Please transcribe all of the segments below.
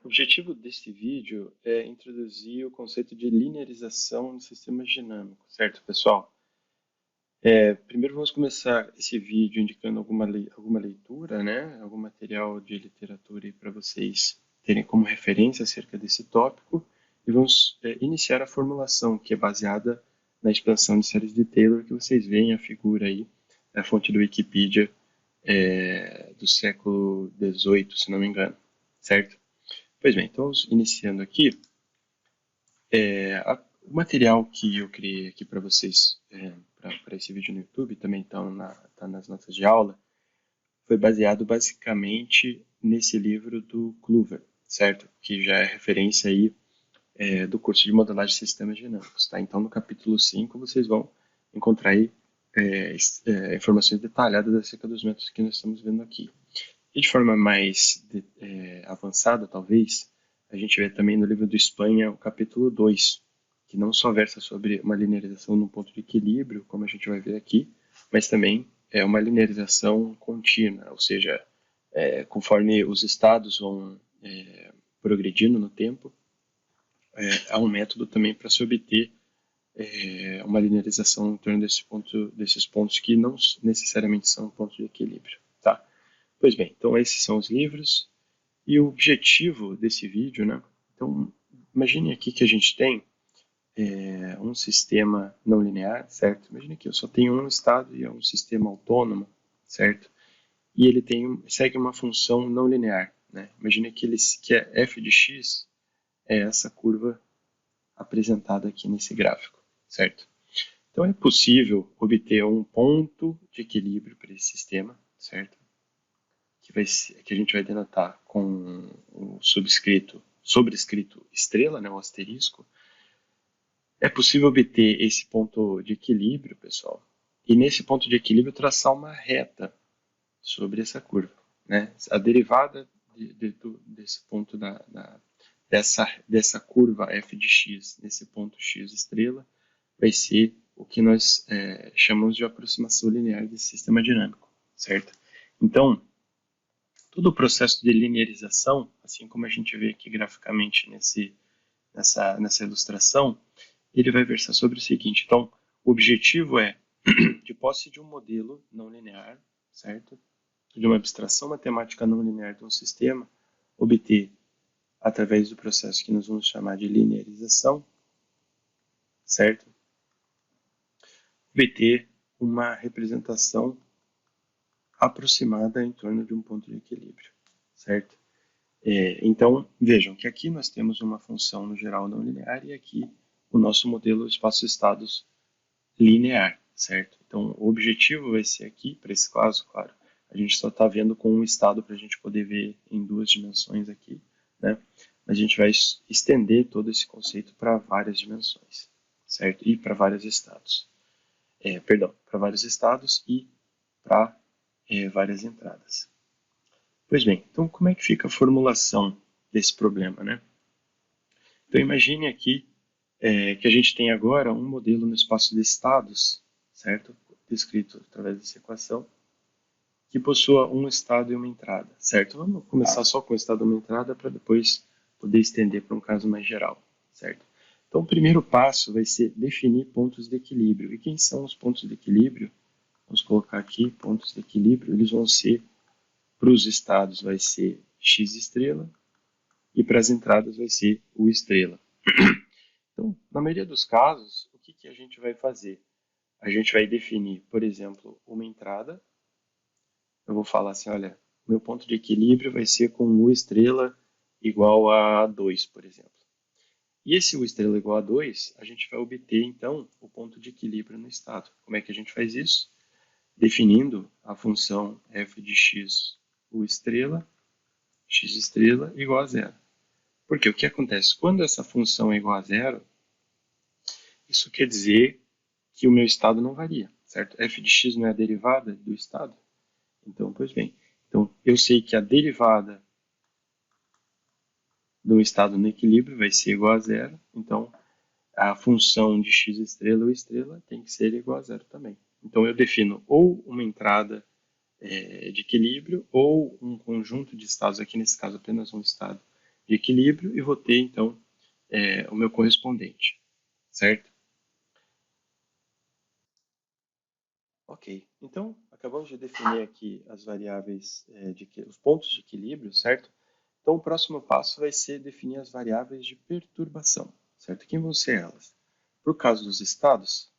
O objetivo desse vídeo é introduzir o conceito de linearização de sistemas dinâmicos, certo, pessoal? Primeiro vamos começar esse vídeo indicando alguma leitura, né? Algum material de literatura para vocês terem como referência acerca desse tópico. E vamos iniciar a formulação, que é baseada na expansão de séries de Taylor, que vocês veem a figura aí, a fonte do Wikipedia do século XVIII, se não me engano, certo? Pois bem, então iniciando aqui, o material que eu criei aqui para vocês, para esse vídeo no YouTube, também tá nas notas de aula, foi baseado basicamente nesse livro do Kluver, certo? Que já é referência aí do curso de modelagem de sistemas dinâmicos, tá? Então no capítulo 5 vocês vão encontrar aí informações detalhadas acerca dos métodos que nós estamos vendo aqui. E de forma mais avançada, talvez, a gente vê também no livro do Espanha o capítulo 2, que não só versa sobre uma linearização no ponto de equilíbrio, como a gente vai ver aqui, mas também é uma linearização contínua, ou seja, conforme os estados vão progredindo no tempo, há um método também para se obter uma linearização em torno desses pontos que não necessariamente são pontos de equilíbrio, tá? Pois bem, então esses são os livros e o objetivo desse vídeo, né? Então, imagine aqui que a gente tem um sistema não linear, certo? Imagine que eu só tenho um estado e é um sistema autônomo, certo? E ele segue uma função não linear, né? Imagine que é f de x é essa curva apresentada aqui nesse gráfico, certo? Então é possível obter um ponto de equilíbrio para esse sistema, certo? Que a gente vai denotar com o sobrescrito estrela, né, o asterisco. É possível obter esse ponto de equilíbrio, pessoal, e nesse ponto de equilíbrio traçar uma reta sobre essa curva, né? A derivada desse ponto dessa curva f de x, nesse ponto x estrela, vai ser o que nós chamamos de aproximação linear desse sistema dinâmico, certo? Então, todo o processo de linearização, assim como a gente vê aqui graficamente nessa ilustração, ele vai versar sobre o seguinte. Então, o objetivo é, de posse de um modelo não linear, certo? De uma abstração matemática não linear de um sistema, obter, através do processo que nós vamos chamar de linearização, certo? Obter uma representação aproximada em torno de um ponto de equilíbrio, certo? Então, vejam que aqui nós temos uma função no geral não linear e aqui o nosso modelo espaço-estados linear, certo? Então, o objetivo vai ser aqui, para esse caso, claro, a gente só está vendo com um estado para a gente poder ver em duas dimensões aqui, né? Mas a gente vai estender todo esse conceito para várias dimensões, certo? E para vários estados. Para vários estados e para várias entradas. Pois bem, então como é que fica a formulação desse problema, né? Então imagine aqui que a gente tem agora um modelo no espaço de estados, certo? Descrito através dessa equação, que possua um estado e uma entrada, certo? Vamos começar só com o estado e uma entrada para depois poder estender para um caso mais geral, certo? Então o primeiro passo vai ser definir pontos de equilíbrio. E quem são os pontos de equilíbrio? Vamos colocar aqui pontos de equilíbrio, eles vão ser, para os estados vai ser x estrela e para as entradas vai ser u estrela. Então, na maioria dos casos, o que a gente vai fazer? A gente vai definir, por exemplo, uma entrada. Eu vou falar assim, olha, meu ponto de equilíbrio vai ser com u estrela igual a 2, por exemplo. E esse u estrela igual a 2, a gente vai obter, então, o ponto de equilíbrio no estado. Como é que a gente faz isso? Definindo a função f de x u estrela, x estrela igual a zero. Porque o que acontece? Quando essa função é igual a zero, isso quer dizer que o meu estado não varia, certo? F de x não é a derivada do estado? Então, pois bem. Então, eu sei que a derivada do estado no equilíbrio vai ser igual a zero. Então, a função de x estrela ou estrela tem que ser igual a zero também. Então, eu defino ou uma entrada de equilíbrio ou um conjunto de estados, aqui nesse caso apenas um estado, de equilíbrio e vou ter, então, o meu correspondente, certo? Ok, então acabamos de definir aqui as variáveis, os pontos de equilíbrio, certo? Então o próximo passo vai ser definir as variáveis de perturbação, certo? Quem vão ser elas? Por caso dos estados,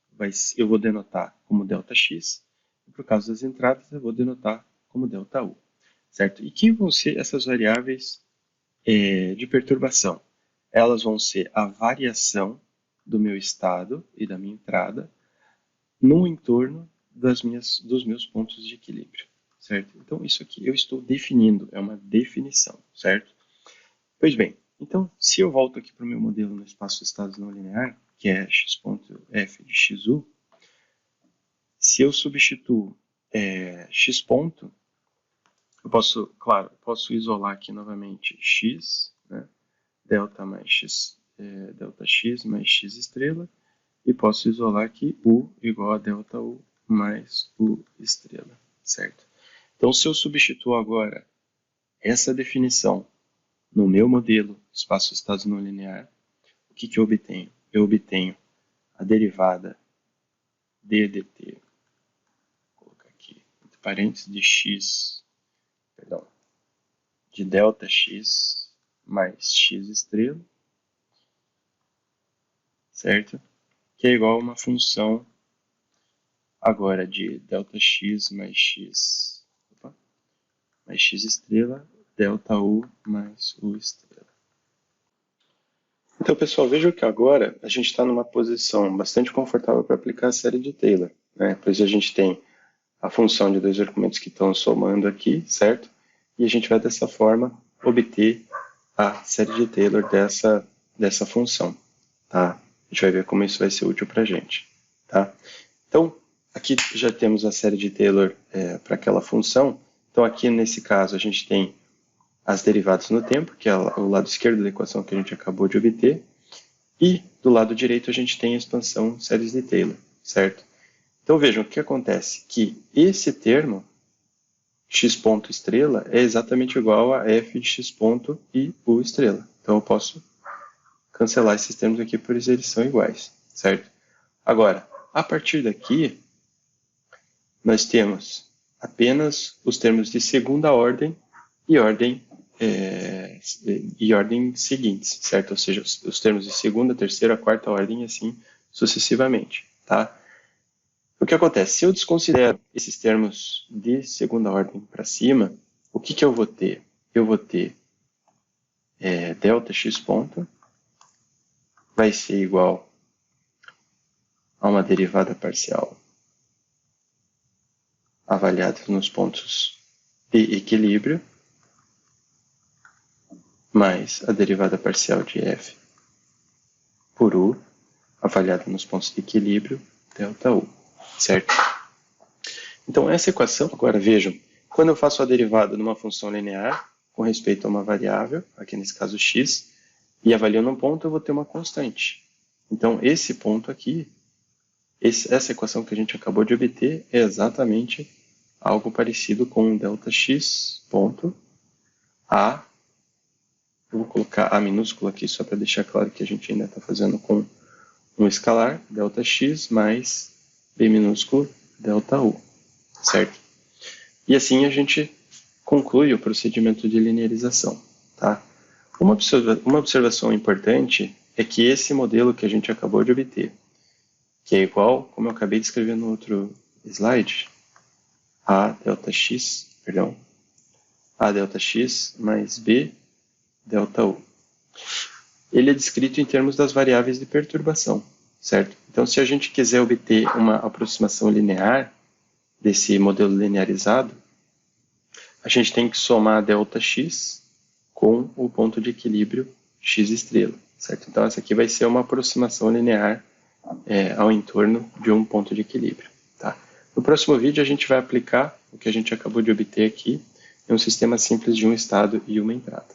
eu vou denotar como ΔX, e por caso das entradas, eu vou denotar como ΔU, certo? E quem vão ser essas variáveis de perturbação? Elas vão ser a variação do meu estado e da minha entrada no entorno dos meus pontos de equilíbrio, certo? Então, isso aqui eu estou definindo, é uma definição, certo? Pois bem, então, se eu volto aqui para o meu modelo no espaço de estados não linear, que é x ponto f de xu, se eu substituo x ponto, eu posso, claro, posso isolar aqui novamente x, né? Delta mais x, delta x mais x estrela, e posso isolar aqui U igual a delta U mais U estrela, certo? Então, se eu substituo agora essa definição no meu modelo espaço-estado não linear, o que eu obtenho? Eu obtenho a derivada d dt, vou colocar aqui entre parênteses, de x, perdão, de delta x mais x estrela, certo? Que é igual a uma função agora de ΔX mais x estrela, delta U mais U estrela. Então, pessoal, vejam que agora a gente está numa posição bastante confortável para aplicar a série de Taylor, né? Pois a gente tem a função de dois argumentos que estão somando aqui, certo? E a gente vai, dessa forma, obter a série de Taylor dessa função, tá? A gente vai ver como isso vai ser útil para a gente, tá? Então, aqui já temos a série de Taylor para aquela função. Então, aqui nesse caso, a gente tem as derivadas no tempo, que é o lado esquerdo da equação que a gente acabou de obter. E do lado direito, a gente tem a expansão séries de Taylor, certo? Então, vejam o que acontece, que esse termo, x ponto estrela, é exatamente igual a f de x ponto e u estrela. Então, eu posso cancelar esses termos aqui, pois eles são iguais, certo? Agora, a partir daqui, nós temos apenas os termos de segunda ordem e ordem seguintes, certo? Ou seja, os termos de segunda, terceira, quarta ordem e assim sucessivamente, tá? O que acontece? Se eu desconsidero esses termos de segunda ordem para cima, o que eu vou ter? Eu vou ter delta x ponto vai ser igual a uma derivada parcial avaliada nos pontos de equilíbrio, mais a derivada parcial de f por u, avaliada nos pontos de equilíbrio, delta u, certo? Então, essa equação, agora vejam, quando eu faço a derivada numa função linear, com respeito a uma variável, aqui nesse caso x, e avaliando um ponto, eu vou ter uma constante. Então, esse ponto aqui, essa equação que a gente acabou de obter, é exatamente algo parecido com ΔX ponto A. Eu vou colocar A minúsculo aqui só para deixar claro que a gente ainda está fazendo com um escalar, ΔX mais B minúsculo delta U, certo? E assim a gente conclui o procedimento de linearização, tá? Uma observação importante é que esse modelo que a gente acabou de obter, que é igual, como eu acabei de escrever no outro slide, A ΔX mais B delta U. Ele é descrito em termos das variáveis de perturbação, certo? Então, se a gente quiser obter uma aproximação linear desse modelo linearizado, a gente tem que somar ΔX com o ponto de equilíbrio x estrela, certo? Então, essa aqui vai ser uma aproximação linear ao entorno de um ponto de equilíbrio, tá? No próximo vídeo, a gente vai aplicar o que a gente acabou de obter aqui em um sistema simples de um estado e uma entrada.